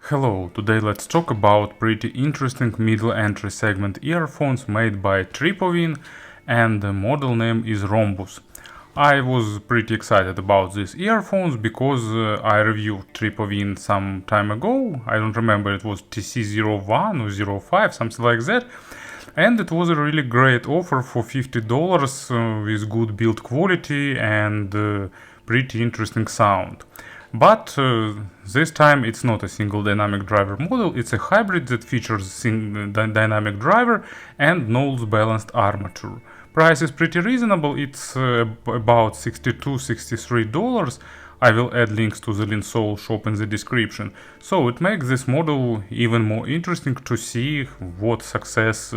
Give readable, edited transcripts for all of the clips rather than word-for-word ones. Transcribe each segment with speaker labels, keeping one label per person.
Speaker 1: Hello, today let's talk about pretty interesting middle entry segment earphones made by Tripowin, and the model name is Rhombus. I was pretty excited about these earphones because I reviewed Tripowin some time ago. I don't remember, it was TC01 or 05, something like that. And it was a really great offer for $50 with good build quality and pretty interesting sound. But this time it's not a single dynamic driver model, it's a hybrid that features dynamic driver and nose balanced armature. Price is pretty reasonable, it's about $62-63. I will add links to the Linsole shop in the description. So it makes this model even more interesting to see what success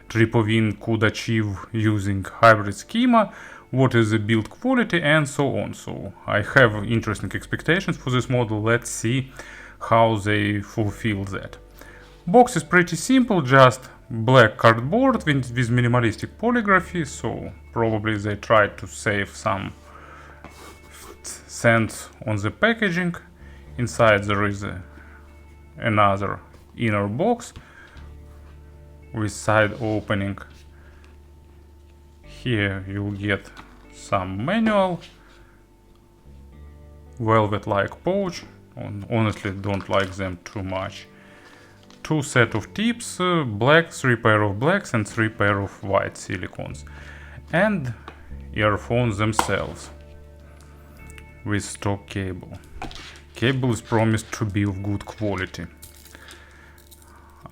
Speaker 1: Tripowin could achieve using hybrid schema, what is the build quality, and so on. So I have interesting expectations for this model. Let's see how they fulfill that. Box is pretty simple, just black cardboard with minimalistic polygraphy, so probably they tried to save some cents on the packaging. Inside there is another inner box with side opening. Here you'll get some manual, velvet-like pouch. Honestly, don't like them too much. Two set of tips, black, 3 pair of blacks and 3 pair of white silicons. And earphones themselves with stock cable. Cable is promised to be of good quality.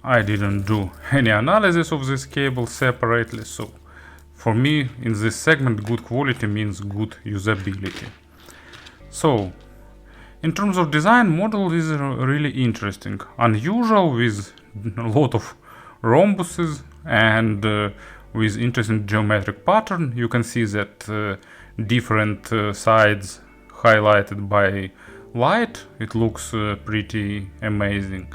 Speaker 1: I didn't do any analysis of this cable separately, so for me in this segment good quality means good usability. So in terms of design, model is really interesting, unusual, with a lot of rhombuses and with interesting geometric pattern. You can see that different sides highlighted by light. It looks pretty amazing.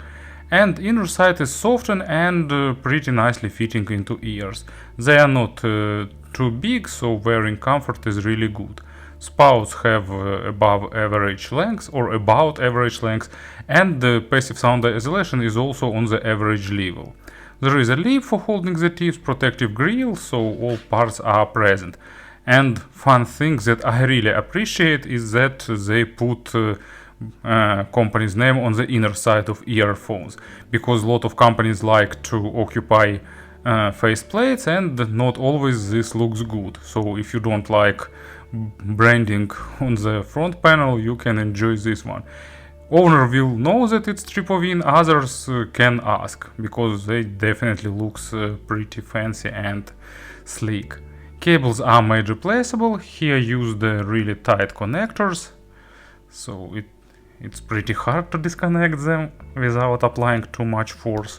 Speaker 1: And inner side is softened and pretty nicely fitting into ears. They are not too big, so wearing comfort is really good. Spouts have above average length or about average length, and the passive sound isolation is also on the average level. There is a lip for holding the tips, protective grille, so all parts are present. And fun thing that I really appreciate is that they put company's name on the inner side of earphones, because a lot of companies like to occupy face plates and not always this looks good. So if you don't like branding on the front panel, you can enjoy this one. Owner will know that it's Tripowin, others can ask, because they definitely looks pretty fancy and sleek. Cables are made replaceable. Here used really tight connectors, so it's pretty hard to disconnect them without applying too much force,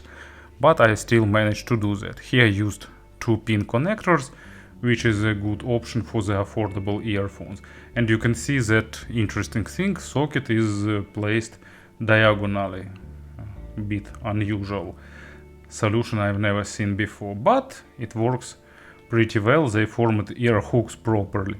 Speaker 1: but I still managed to do that. Here used 2-pin connectors, which is a good option for the affordable earphones. And you can see that interesting thing, socket is placed diagonally. A bit unusual solution I've never seen before, but it works pretty well. They formed ear hooks properly.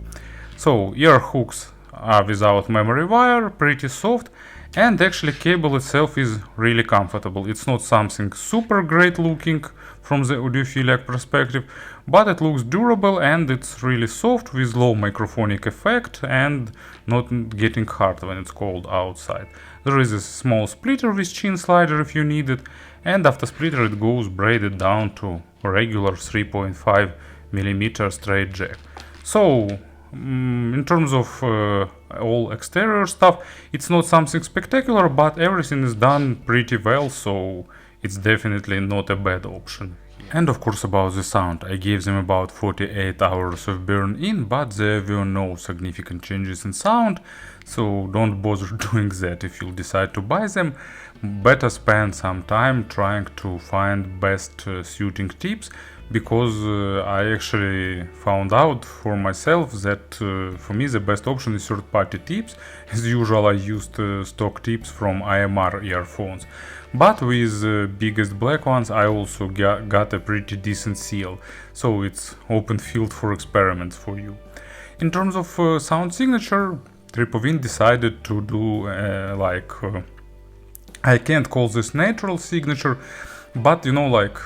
Speaker 1: So ear hooks are without memory wire, pretty soft, and actually cable itself is really comfortable. It's not something super great looking from the audiophiliac perspective, but it looks durable and it's really soft with low microphonic effect and not getting hard when it's cold outside. There is a small splitter with chin slider if you need it, and after splitter it goes braided down to regular 3.5mm straight jack. So in terms of all exterior stuff, it's not something spectacular, but everything is done pretty well, so it's definitely not a bad option. And of course about the sound, I gave them about 48 hours of burn-in, but there were no significant changes in sound, so don't bother doing that if you decide to buy them. Better spend some time trying to find best suiting tips, because I actually found out for myself that for me the best option is third-party tips. As usual, I used stock tips from IMR earphones, but with biggest black ones I also got a pretty decent seal, so it's open field for experiments for you. In terms of sound signature, Tripowin decided to do I can't call this natural signature, but you know, like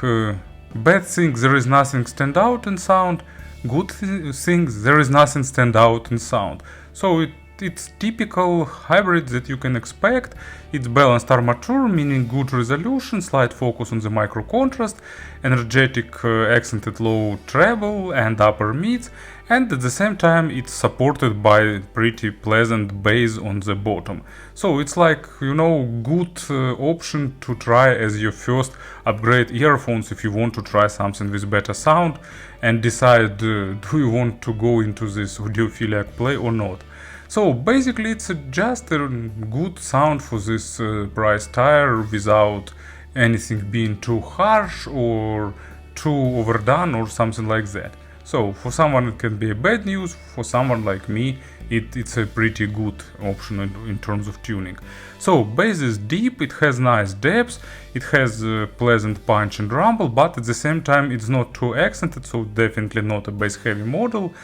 Speaker 1: bad things, there is nothing stand out in sound. Good things, there is nothing stand out in sound. So it's typical hybrid that you can expect. It's balanced armature, meaning good resolution, slight focus on the micro contrast, energetic accented low treble and upper mids, and at the same time it's supported by pretty pleasant bass on the bottom. So it's like, you know, good option to try as your first upgrade earphones if you want to try something with better sound and decide do you want to go into this audiophiliac play or not. So basically it's just a good sound for this price tier without anything being too harsh or too overdone or something like that. So for someone it can be a bad news, for someone like me it's a pretty good option in terms of tuning. So bass is deep, it has nice depth, it has a pleasant punch and rumble, but at the same time it's not too accented, so definitely not a bass heavy model.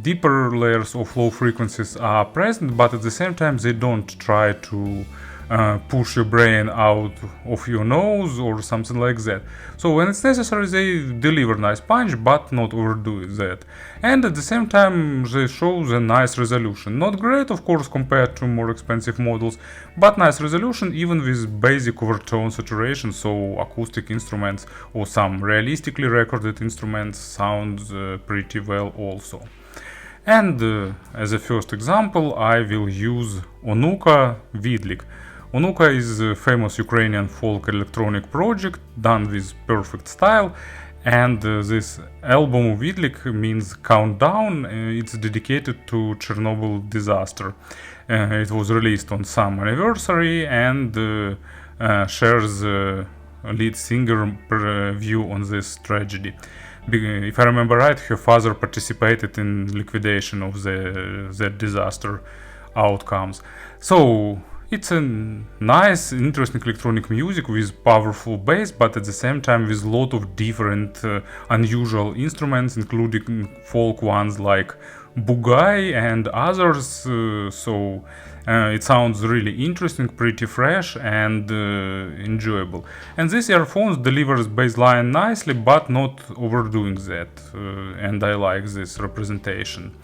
Speaker 1: Deeper layers of low frequencies are present, but at the same time they don't try to push your brain out of your nose or something like that. So when it's necessary they deliver nice punch, but not overdo that. And at the same time they show the nice resolution. Not great of course compared to more expensive models, but nice resolution even with basic overtone saturation, so acoustic instruments or some realistically recorded instruments sound pretty well also. And as a first example I will use Onuka Vidlik. Onuka is a famous Ukrainian folk electronic project done with perfect style, and this album of Vidlik means countdown. It's dedicated to Chernobyl disaster. It was released on some anniversary and shares lead singer view on this tragedy. If I remember right, her father participated in liquidation of the disaster outcomes. So it's a nice, interesting electronic music with powerful bass, but at the same time with a lot of different unusual instruments, including folk ones like bugai and others. So it sounds really interesting, pretty fresh and enjoyable. And this earphones delivers bass line nicely, but not overdoing that. And I like this representation.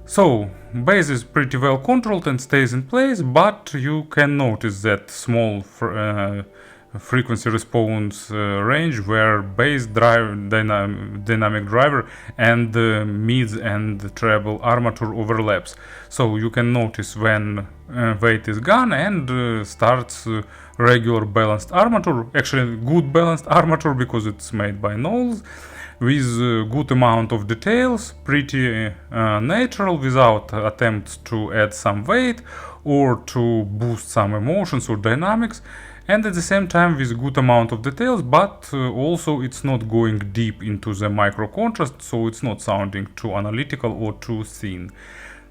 Speaker 1: So bass is pretty well controlled and stays in place, but you can notice that small frequency response range where bass dynamic driver and mids and treble armature overlaps. So you can notice when weight is gone and starts regular balanced armature, actually good balanced armature because it's made by Knowles, with good amount of details, pretty natural, without attempts to add some weight or to boost some emotions or dynamics, and at the same time with good amount of details, but also it's not going deep into the micro contrast, so it's not sounding too analytical or too thin.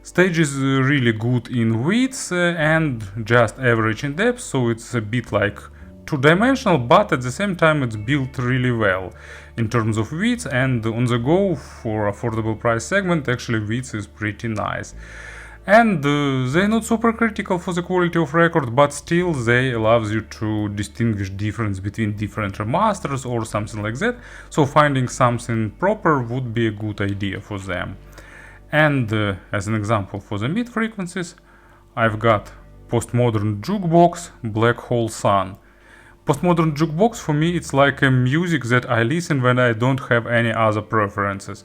Speaker 1: Stage is really good in width and just average in depth, so it's a bit like two-dimensional, but at the same time it's built really well in terms of width, and on the go for affordable price segment actually width is pretty nice. And they're not super critical for the quality of record, but still they allows you to distinguish difference between different remasters or something like that, so finding something proper would be a good idea for them. And as an example for the mid frequencies, I've got Postmodern Jukebox Black Hole Sun. Postmodern Jukebox for me it's like a music that I listen when I don't have any other preferences.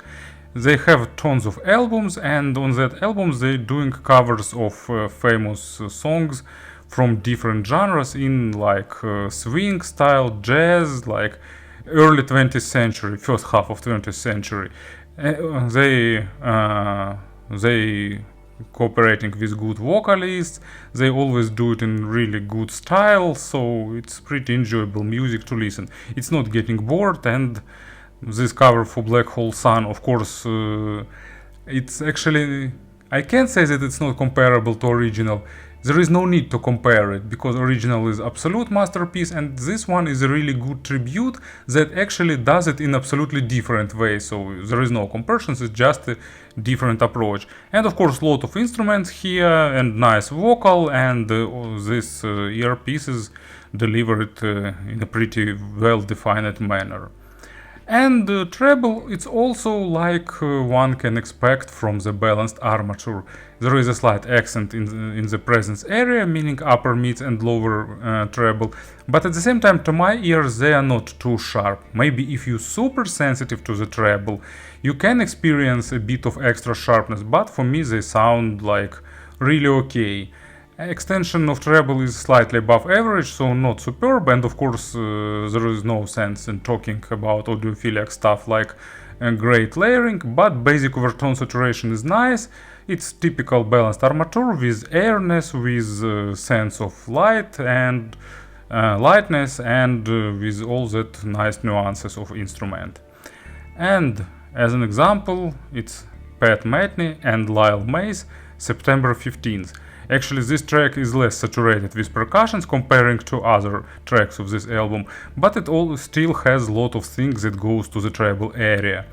Speaker 1: They have tons of albums, and on that albums they're doing covers of famous songs from different genres in like swing style, jazz, like early 20th century, first half of 20th century. They cooperating with good vocalists, they always do it in really good style, so it's pretty enjoyable music to listen. It's not getting bored, and this cover for Black Hole Sun, of course, it's actually, I can't say that it's not comparable to original. There is no need to compare it, because original is absolute masterpiece, and this one is a really good tribute that actually does it in absolutely different way. So there is no comparisons, it's just different approach. And of course, lot of instruments here and nice vocal, and these earpieces delivered in a pretty well-defined manner. And treble, it's also like one can expect from the balanced armature. There is a slight accent in the presence area, meaning upper mids and lower treble, but at the same time, to my ears, they are not too sharp. Maybe if you're super sensitive to the treble, you can experience a bit of extra sharpness, but for me they sound like really okay. Extension of treble is slightly above average, so not superb, and of course there is no sense in talking about audiophilic stuff like great layering, but basic overtone saturation is nice. It's typical balanced armature with airness, with sense of light and lightness, and with all that nice nuances of instrument. And as an example, it's Pat Metheny and Lyle Mays, September 15th. Actually, this track is less saturated with percussions comparing to other tracks of this album, but it all still has a lot of things that goes to the treble area,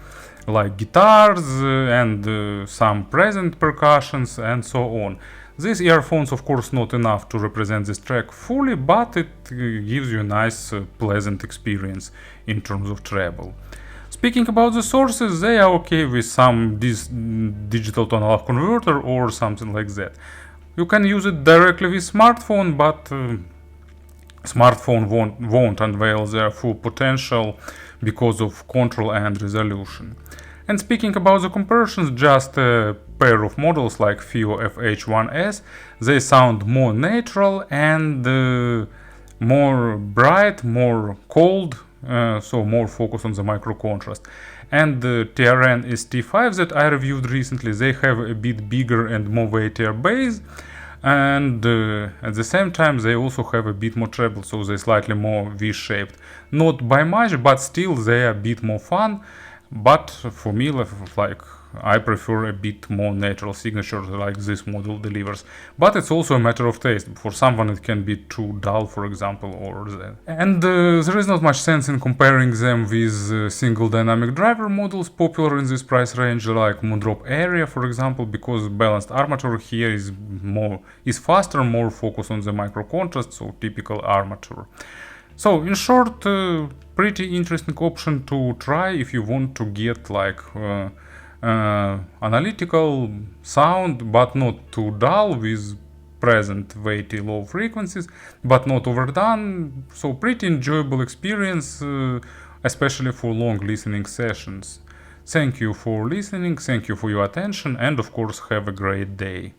Speaker 1: like guitars and some present percussions and so on. These earphones, of course, not enough to represent this track fully, but it gives you a nice, pleasant experience in terms of treble. Speaking about the sources, they are okay with some digital to analog converter or something like that. You can use it directly with smartphone, but smartphone won't unveil their full potential because of control and resolution. And speaking about the comparisons, just a pair of models like FIO FH1S, they sound more natural and more bright, more cold, so more focus on the micro contrast. And the TRN ST5 that I reviewed recently, they have a bit bigger and more weightier bass, and at the same time they also have a bit more treble, so they're slightly more V-shaped. Not by much, but still they are a bit more fun. But for me, like, I prefer a bit more natural signature like this model delivers. But it's also a matter of taste. For someone it can be too dull, for example, or that. And there is not much sense in comparing them with single dynamic driver models popular in this price range, like Moondrop Area, for example, because balanced armature here is faster, more focused on the micro contrast, so typical armature. So in short, pretty interesting option to try if you want to get like analytical sound, but not too dull, with present weighty low frequencies, but not overdone. So pretty enjoyable experience, especially for long listening sessions. Thank you for listening, thank you for your attention, and of course have a great day.